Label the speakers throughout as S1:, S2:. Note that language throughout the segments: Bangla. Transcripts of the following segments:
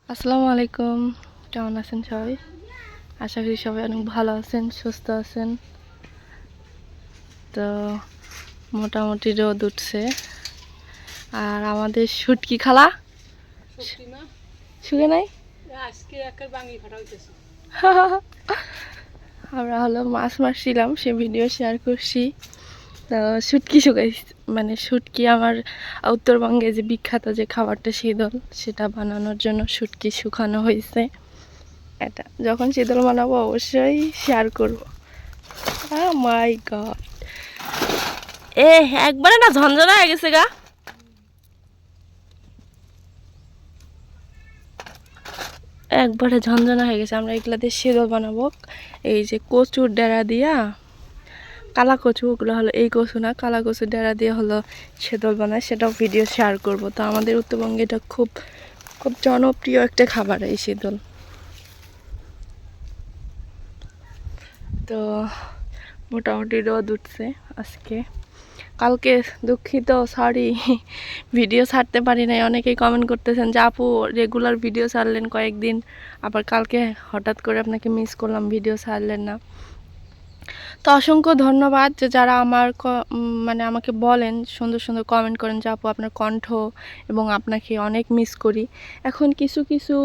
S1: আসসালামু আলাইকুম, কেমন আছেন সবাই? আশা করি সবাই অনেক ভালো আছেন, সুস্থ আছেন। তো মোটামুটি রোদ উঠছে। আর আমাদের শুটকি খালা শুকে নাই। আমরা হলো মাছ মারছিলাম, সে ভিডিও শেয়ার করছি। তো শুটকি শুকাই, মানে শুটকি আমার উত্তরবঙ্গে যে বিখ্যাত যে খাবারটা শীতল, সেটা বানানোর জন্য শুটকি শুকানো হয়েছে। এটা যখন শীতল বানাবো অবশ্যই শেয়ার করবো। মাই গড, একবারে না ঝনঝনা হয়ে গেছে গা। একবারে ঝনঝনা হয়ে গেছে। আমরা এগুলা দিয়ে শীতল বানাবো। এই যে কচুর ডেরা দিয়া, কালা কচু, ওগুলো হলো এই কচু না, কালা কচুর ডেরা দিয়ে হলো শীতল বানায়, সেটাও ভিডিও শেয়ার করব। তো আমাদের উত্তরবঙ্গে এটা খুব খুব জনপ্রিয় একটা খাবার এই শীতল। তো মোটামুটি রোদ উঠছে আজকে। কালকে দুঃখিত, সরি ভিডিও ছাড়তে পারি নাই। অনেকেই কমেন্ট করতেছেন যে আপু রেগুলার ভিডিও ছাড়লেন কয়েকদিন, আবার কালকে হঠাৎ করে আপনাকে মিস করলাম, ভিডিও ছাড়লেন না। তো অসংখ্য ধন্যবাদ যে যারা মানে আমাকে বলেন, সুন্দর সুন্দর কমেন্ট করেন যে আপু আপনার কণ্ঠ এবং আপনাকে অনেক মিস করি। এখন কিছু কিছু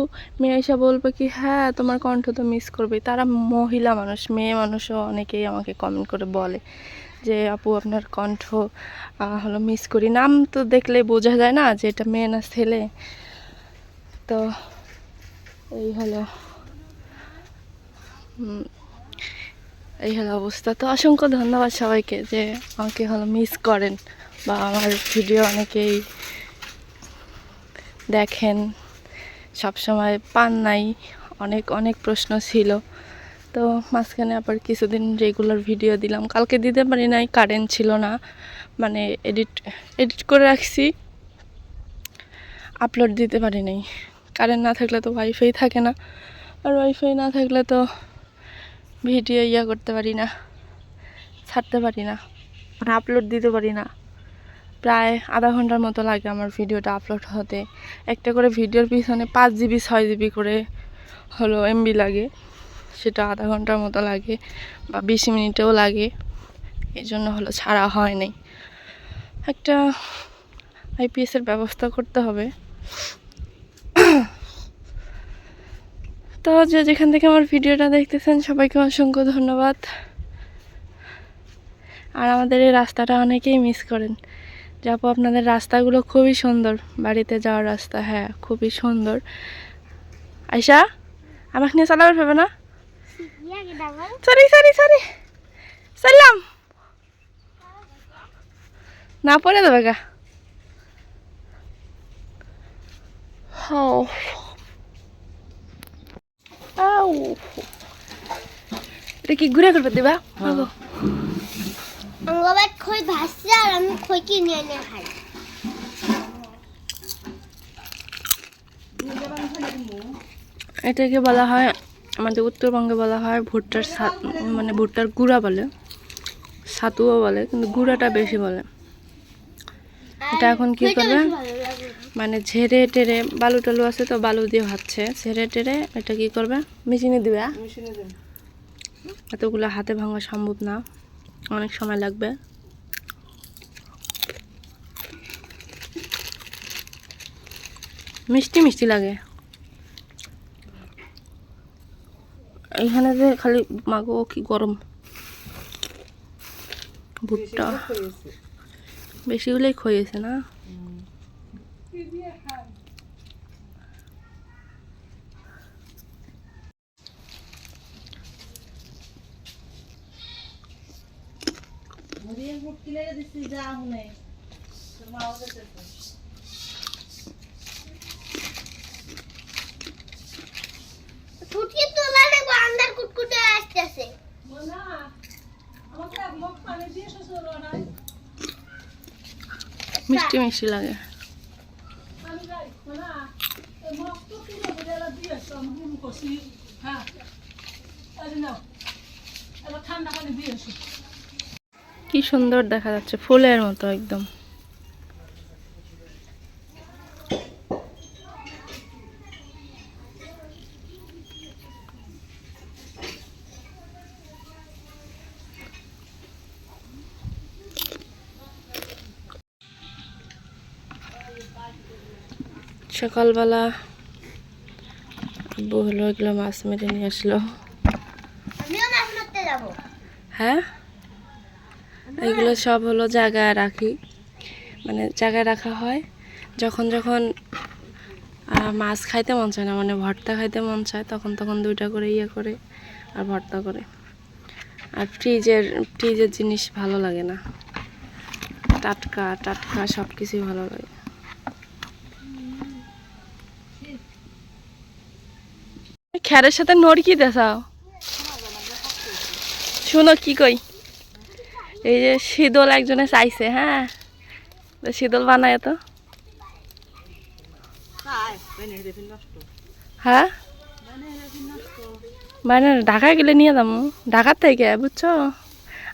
S1: মেয়ে এসে বলবে কি হ্যাঁ তোমার কণ্ঠ তো মিস করবেই, তারা মহিলা মানুষ, মেয়ে মানুষও অনেকেই আমাকে কমেন্ট করে বলে যে আপু আপনার কণ্ঠ হলো মিস করি। নাম তো দেখলে বোঝা যায় না যে এটা মেয়ে না ছেলে। তো এই হলো অবস্থা। তো অসংখ্য ধন্যবাদ সবাইকে যে আমাকে হলো মিস করেন বা আমার ভিডিও অনেকেই দেখেন, সবসময় পান নাই। অনেক অনেক প্রশ্ন ছিল। তো মাঝখানে আবার কিছুদিন রেগুলার ভিডিও দিলাম, কালকে দিতে পারি নাই, কারেন্ট ছিল না, মানে এডিট করে রাখছি, আপলোড দিতে পারি নাই। কারেন্ট না থাকলে তো ওয়াইফাই থাকে না, আর ওয়াইফাই না থাকলে তো ভিডিও করতে পারি না, ছাড়তে পারি না, মানে আপলোড দিতে পারি না। প্রায় আধা ঘন্টার মতো লাগে আমার ভিডিওটা আপলোড হতে। একটা করে ভিডিওর পিছনে 5 GB 6 GB করে হলো এমবি লাগে, সেটা আধা ঘন্টার মতো লাগে বা 20 মিনিটেও লাগে। এই জন্য হলো ছাড়া হয় নাই। একটা আইপিএসের ব্যবস্থা করতে হবে। তো যে যেখান থেকে আমার ভিডিওটা দেখতেছেন সবাইকে অসংখ্য ধন্যবাদ। আর আমাদের এই রাস্তাটা অনেকেই মিস করেন যে আপু আপনাদের রাস্তাগুলো খুবই সুন্দর, বাড়িতে যাওয়ার রাস্তা, হ্যাঁ খুবই সুন্দর। আয়শা আমাকে নিয়ে চালাবে ভেবে না, সরি সরি সরি, চললাম না, পরে দেবে গা। এটা কি ঘুরে করবে দিবা?
S2: খই ভাসছে আর আমি খই কিনে এনে খাই।
S1: এটাকে বলা হয়, আমাদের উত্তরবঙ্গে বলা হয় ভুট্টার মানে ভুট্টার গুঁড়া বলে, ছাতুও বলে, কিন্তু গুঁড়াটা বেশি বলে। এটা এখন কি করবে, মানে ঝেড়ে টেরে, বালু টালু আছে তো বালু দিয়ে ভাজছে, ঝেড়ে টেরে এটা কি করবে, মেশিনে দিবে। এতগুলো হাতে ভাঙা সম্ভব না, অনেক সময় লাগবে। মিষ্টি মিষ্টি লাগে। এইখানে যে খালি মাগো কি গরম, ভুট্টা বেশি হলেই খয়েছে না।
S2: ফুটকি তোলা নেবো, আন্দার কুটকুটে আসতেছে।
S1: মিষ্টি মিষ্টি লাগে। কি সুন্দর দেখা যাচ্ছে, ফুলের মতো একদম। সকালবেলা আব্বু হলো এগুলো মাছ মেরে নিয়ে আসলো।
S2: আমিও মাছ মারতে যাবো।
S1: হ্যাঁ, এগুলো সব হলো জায়গায় রাখি, মানে জায়গায় রাখা হয় যখন যখন মাছ খাইতে মন চায় না, মানে ভর্তা খাইতে মন চায়, তখন তখন দুইটা করে ইয়ে করে আর ভর্তা করে। আর ফ্রিজের জিনিস ভালো লাগে না, টাটকা টাটকা সব কিছুই ভালো লাগে। খ্যারের সাথে নড়ি কি দেখাও, শুনো কি কই, এই যে শীতল একজনে চাইছে, হ্যাঁ শীতল বানায় তো। হ্যাঁ মানে ঢাকায় গেলে নিয়ে যাবো, ঢাকার থেকে বুঝছো,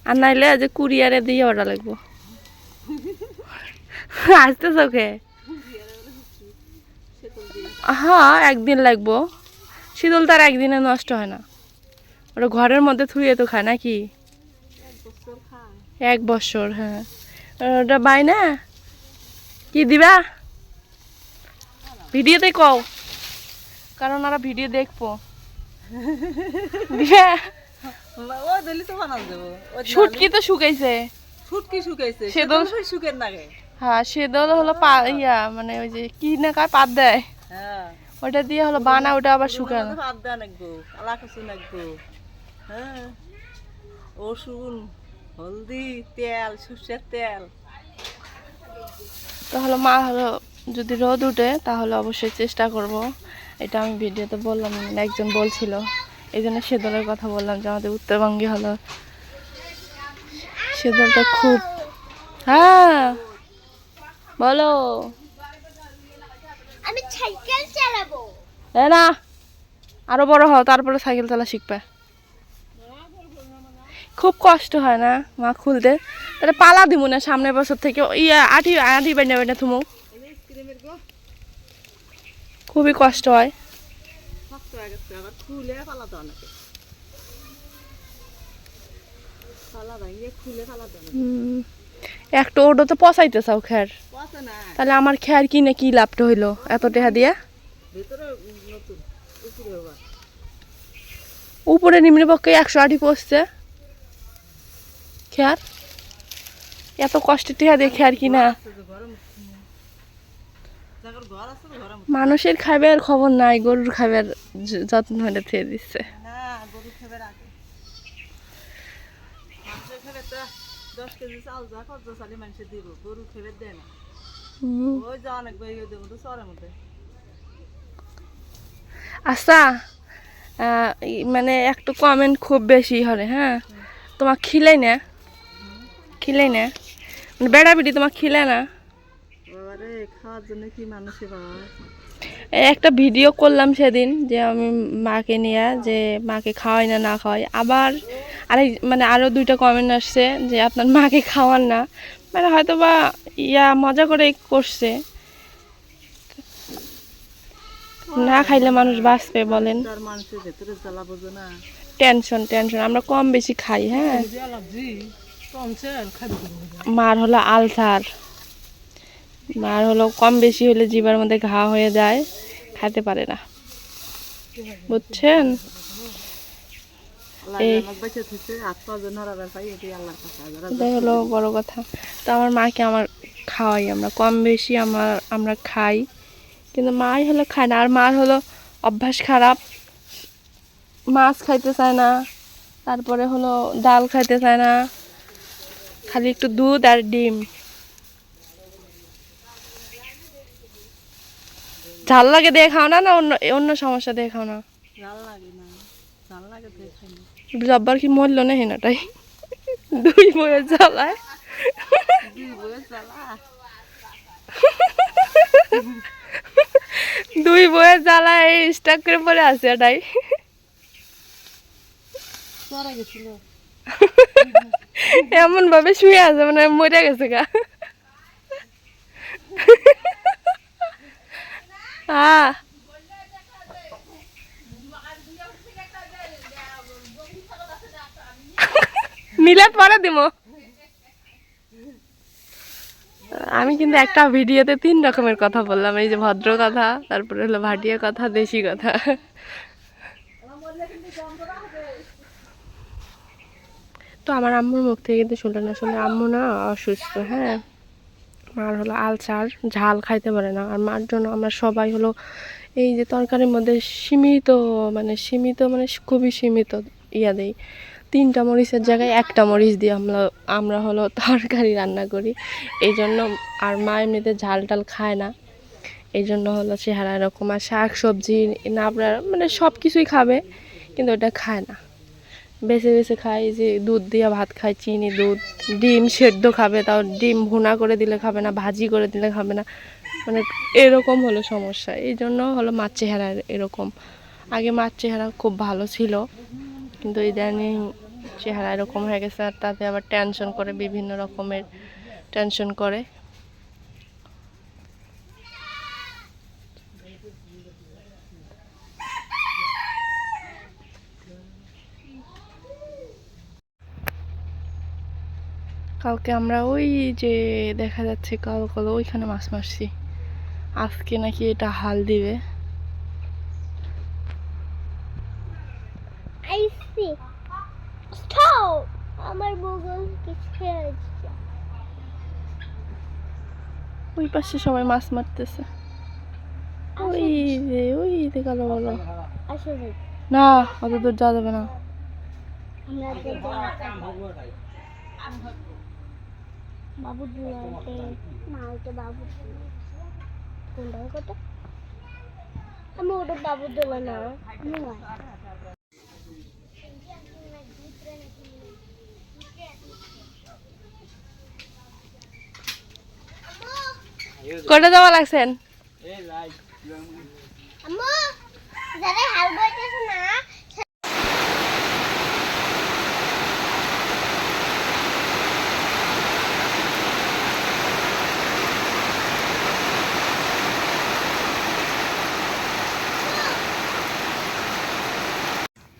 S1: আর নাইলে যে কুরিয়ারে দিয়ে অর্ডার লাগবো। আসতে চোখে, হ্যাঁ একদিন লাগবো, শীতল তার একদিনে নষ্ট হয় না, ওটা ঘরের মধ্যে থুয়ে তো খায় নাকি, 1 বছর। হ্যাঁ ওটা বাই না, কি দিবা ভিডিওতে কও, কারণ ওরা ভিডিও দেখবো। দিবা শুটকি তো শুকাইছে, শীতল হ্যাঁ শীতল হলো ইয়া মানে ওই যে কি না কার পাত দেয়, ওটা দিয়ে হলো বানা, ওটা আবার শুকানো।
S3: রসুন, হলদি, তেল, সর্ষের তেল।
S1: তো হলো মা হলো যদি রোদ উঠে তাহলে অবশ্যই চেষ্টা করব, এটা আমি ভিডিওতে বললাম, একজন বলছিল, এই জন্য শীতলের কথা বললাম যে আমাদের উত্তরবঙ্গে হলো শীতলটা খুব। হ্যাঁ বলো।
S2: আমি সাইকেল চালাবো।
S1: না আরো বড় হও তারপরে সাইকেল চালা শিখবে, খুব কষ্ট হয় না মা খুলতে, তাহলে পালা দিব না সামনের বছর থেকে, ইয়া আঠি আঠি বেনে বেনে থুমু, খুবই কষ্ট হয়। একটু ওটা তো পচাইতে চাও খ্যার, তাহলে আমার খ্যার কিনে কি লাভটা হইলো এত টাকা দিয়া, উপরে নিম্ন পক্ষে 180 পড়ছে খ্যার, এত কষ্টে টাকা দিয়ে খ্যার কিনা। মানুষের খাবার খবর নাই, গরুর খাবার যত্ন হলে থেকে দিচ্ছে। আচ্ছা মানে একটু কমেন্ট খুব বেশি হলে, হ্যাঁ তোমার খিলাই না, খিলাই না মানে বেড়া বিড়ি তোমার খিলে না,
S3: খাওয়ার জন্য কি মানুষে
S1: একটা ভিডিও করলাম সেদিন যে আমি মাকে নিয়ে, যে মাকে খাওয়াই না না খাওয়াই, আবার আরেক মানে আরও 2টা কমেন্ট আসছে যে আপনার মাকে খাওয়ান না, মানে হয়তো বা ইয়া মজা করে করছে, না খাইলে মানুষ বাঁচবে বলেন, টেনশন টেনশন, আমরা কম বেশি খাই। হ্যাঁ মার হলো আলসার, মার হলো কম বেশি হলে জিভার মধ্যে ঘা হয়ে যায়, খেতে পারে না, বুঝছেন। এটাই হলো বড় কথা। তো আমার মাকে আমার খাওয়াই, আমরা কম বেশি আমরা খাই, কিন্তু মাই হলো খায় না, আর মার হলো অভ্যাস খারাপ, মাছ খাইতে চায় না, তারপরে হলো ডাল খাইতে চায় না, খালি একটু দুধ আর ডিম। ঝাল লাগে দিয়ে খাও না, না অন্য অন্য সমস্যা দিয়ে খাও না, জব্বার কি মরলো না হেনাটাই 2 বইয়ের জ্বালায়, 2 বইয়ের জ্বালায় স্টাক করে পড়ে আছে এটাই। এমন ভাবে শুয়ে আছে মানে মরে গেছে গা। মিলাদ পরে দিব। আমি কিন্তু একটা ভিডিওতে 3 রকমের কথা বললাম, এই যে ভদ্র কথা, তারপরে হলো ভাটিয়া কথা, দেশি কথা। তো আমার আম্মুর মুখ থেকে কিন্তু শুনলেন, আসলে আম্মু না অসুস্থ, হ্যাঁ, মার হলো আলসার, ঝাল খাইতে পারে না। আর মার জন্য আমরা সবাই হলো এই যে তরকারির মধ্যে সীমিত মানে খুবই সীমিত ইয়া দেই। 3টা মরিচের জায়গায় 1টা মরিচ দিয়ে আমরা হলো তরকারি রান্না করি। এই জন্য আর মা এমনিতে ঝাল টাল খায় না, এই জন্য হলো চেহারা এরকম। আর শাক সবজি না আপনার মানে সব কিছুই খাবে, কিন্তু ওটা খায় না, বেছে বেছে খায়। যে দুধ দিয়ে ভাত খায়, চিনি দুধ, ডিম সেদ্ধ খাবে, তাও ডিম ভুনা করে দিলে খাবে না, ভাজি করে দিলে খাবে না, মানে এরকম হলো সমস্যা। এই জন্য হলো মার চেহারা এরকম। আগে মার চেহারা খুব ভালো ছিল, কিন্তু ইদানিং চেহারা এরকম হয়ে গেছে। আর তাতে আবার টেনশন করে, বিভিন্ন রকমের টেনশন করে। কালকে আমরা ওই যে দেখা যাচ্ছে কালো কালো ওইখানে মাছ মারছি, আজকে নাকি এটা হাল দিবে।
S2: আইসি স্টপ আমার বগল কিছু আছে।
S1: ওই পাশে সবাই মাছ মারতেছে, ওই যে কালো কালো।
S2: আসলে
S1: না, অত দূর যাওয়া যাবে না।
S2: বাবু দুলাতে মালতে বাবু কোনটা কত আমি ওটা বাবু দোলা না
S1: কোটা যাওয়া লাগছেন?
S2: আম্মু যারা হাল বইতেছে না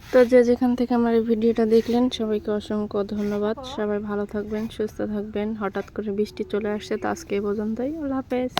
S1: তো যে যেখান থেকে আমার এই ভিডিওটা দেখলেন সবাইকে অসংখ্য ধন্যবাদ। সবাই ভালো থাকবেন, সুস্থ থাকবেন। হঠাৎ করে বৃষ্টি চলে আসছে, তো আজকে এই পর্যন্তই। আল্লাহ হাফেজ।